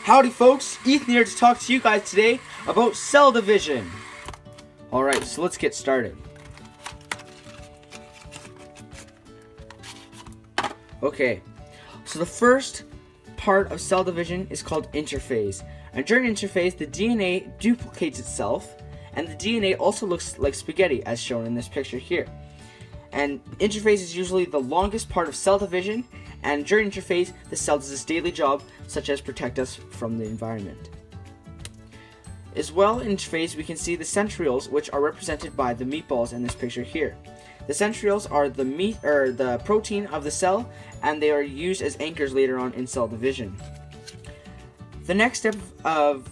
Howdy folks, Ethan here to talk to you guys today about cell division. Alright, so let's get started. Okay, so the first part of cell division is called interphase. And during interphase, the DNA duplicates itself, and the DNA also looks like spaghetti, as shown in this picture here. And interphase is usually the longest part of cell division, and during interphase, the cell does its daily job, such as protect us from the environment. As well, in interphase, we can see the centrioles, which are represented by the meatballs in this picture here. The centrioles are the meat or the protein of the cell, and they are used as anchors later on in cell division. The next step of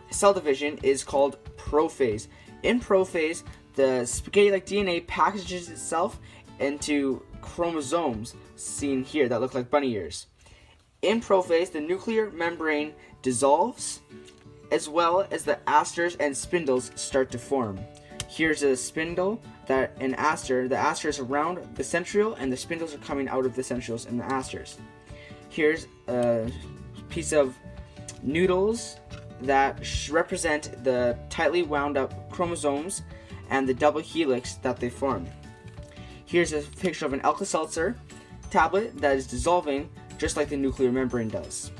cell division is called prophase. In prophase, the spaghetti-like DNA packages itself into chromosomes, seen here, that look like bunny ears. In prophase, the nuclear membrane dissolves, as well as the asters and spindles start to form. Here's a spindle, that an aster. The aster is around the centriole, and the spindles are coming out of the centrioles and the asters. Here's a piece of noodles that represent the tightly wound up chromosomes and the double helix that they form. Here's a picture of an Alka-Seltzer tablet that is dissolving just like the nuclear membrane does.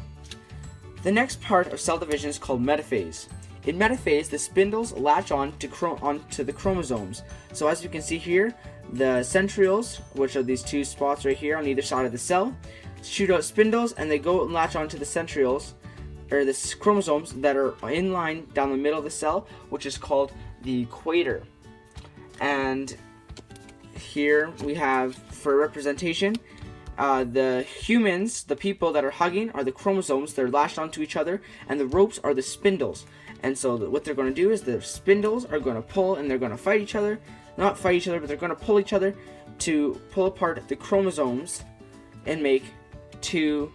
The next part of cell division is called metaphase. In metaphase, the spindles latch on onto the chromosomes. So as you can see here, the centrioles, which are these two spots right here on either side of the cell, shoot out spindles, and they go and latch onto the centrioles, or the chromosomes that are in line down the middle of the cell, which is called the equator. And here we have, for representation, the humans, the people that are hugging, are the chromosomes that are lashed onto each other, and the ropes are the spindles. And so what they're going to do is the spindles are going to pull, and they're going to fight each other. Not fight each other, but they're going to pull each other to pull apart the chromosomes and make two,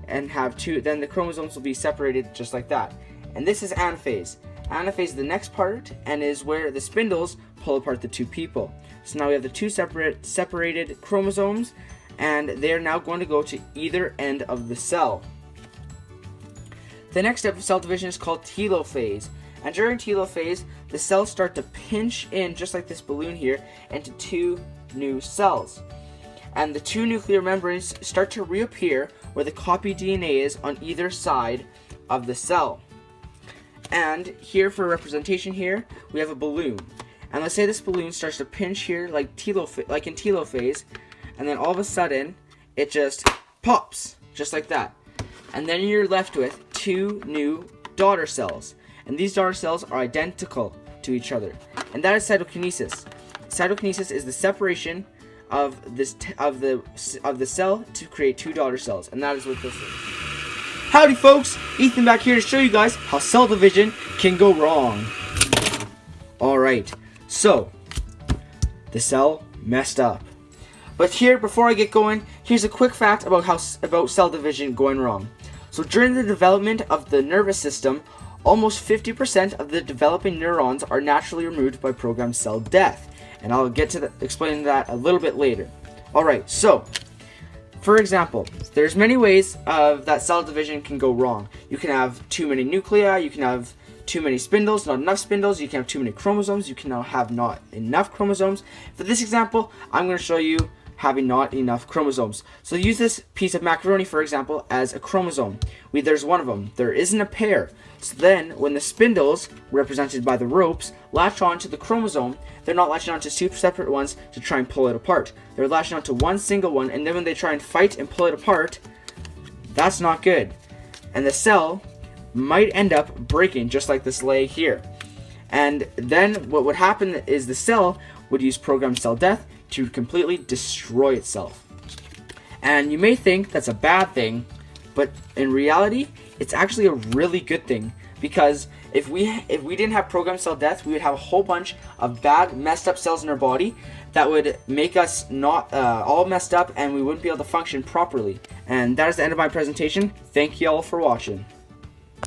and have two. Then the chromosomes will be separated just like that. And this is anaphase. Anaphase is the next part, and is where the spindles pull apart the two people. So now we have the two separated chromosomes, and they are now going to go to either end of the cell. The next step of cell division is called telophase. And during telophase, the cells start to pinch in, just like this balloon here, into two new cells. And the two nuclear membranes start to reappear where the copy DNA is on either side of the cell. And here, for representation here, we have a balloon. And let's say this balloon starts to pinch here like in telophase, and then all of a sudden it just pops, just like that. And then you're left with two new daughter cells. And these daughter cells are identical to each other. And that is cytokinesis. Cytokinesis is the separation of the cell to create two daughter cells. And that is what this is. Howdy folks, Ethan back here to show you guys how cell division can go wrong. Alright, so the cell messed up. But here, before I get going, here's a quick fact about cell division going wrong. So during the development of the nervous system, almost 50% of the developing neurons are naturally removed by programmed cell death. And I'll get to explain that a little bit later. Alright, so for example, there's many ways that cell division can go wrong. You can have too many nuclei, you can have too many spindles, not enough spindles, you can have too many chromosomes, you can now have not enough chromosomes. For this example, I'm going to show you having not enough chromosomes. So use this piece of macaroni, for example, as a chromosome. There's one of them. There isn't a pair. So then, when the spindles, represented by the ropes, latch onto the chromosome, they're not latching onto two separate ones to try and pull it apart. They're latching onto one single one, and then when they try and fight and pull it apart, that's not good. And the cell might end up breaking, just like this leg here. And then what would happen is the cell would use programmed cell death to completely destroy itself. And you may think that's a bad thing, but in reality, it's actually a really good thing, because if we didn't have programmed cell death, we would have a whole bunch of bad, messed up cells in our body that would make us not all messed up, and we wouldn't be able to function properly. And that is the end of my presentation. Thank you all for watching.